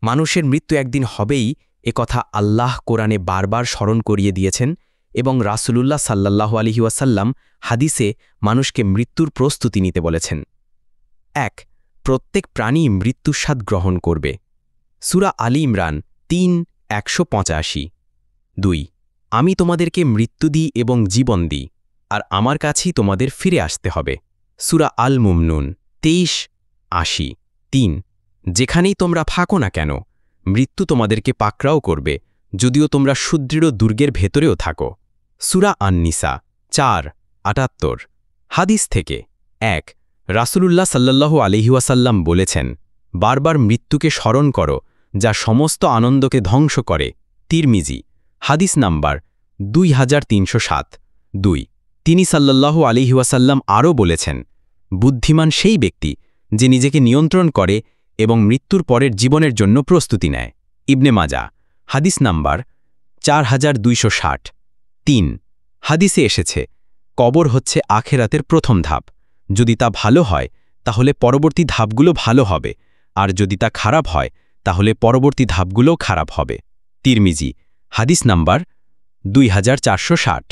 মানুষের মৃত্যু একদিন হবেই একথা আল্লাহ কোরআনে বারবার স্মরণ করিয়ে দিয়েছেন এবং রাসূলুল্লাহ সাল্লাল্লাহু আলাইহি ওয়াসাল্লাম হাদিসে মানুষকে মৃত্যুর প্রস্তুতি নিতে বলেছেন। ১. প্রত্যেক প্রাণী মৃত্যুস্বাদ গ্রহণ করবে। সূরা আলী ইমরান ৩:১৮৫। ২. আমি তোমাদেরকে মৃত্যু দিই এবং জীবন দিই, আর আমার কাছেই তোমাদের ফিরে আসতে হবে। সূরা আল মুমনুন ২৩:৮০। ৩. যেখানেই তোমরা থাকো না কেন, মৃত্যু তোমাদেরকে পাকড়াও করবে, যদিও তোমরা সুদৃঢ় দুর্গের ভেতরেও থাকো। সূরা আন-নিসা ৪:৭৮। হাদিস থেকে ১. রাসূলুল্লাহ সাল্লাল্লাহু আলাইহি ওয়াসাল্লাম বলেছেন, বারবার মৃত্যুকে স্মরণ করো, যা সমস্ত আনন্দকে ধ্বংস করে। তিরমিজি হাদিস নাম্বার ২৩০৭। ২. তিনি সাল্লাল্লাহু আলাইহি ওয়াসাল্লাম আরও বলেছেন, বুদ্ধিমান সেই ব্যক্তি যে নিজেকে নিয়ন্ত্রণ করে এবং মৃত্যুর পরের জীবনের জন্য প্রস্তুতি নেয়। ইবনে মাজা হাদিস নাম্বার ৪২৬০। ৩. হাদিসে এসেছে, কবর হচ্ছে আখেরাতের প্রথম ধাপ। যদি তা ভালো হয় তাহলে পরবর্তী ধাপগুলো ভালো হবে, আর যদি তা খারাপ হয় তাহলে পরবর্তী ধাপগুলোও খারাপ হবে। তিরমিজি হাদিস নাম্বার ২৪৬০।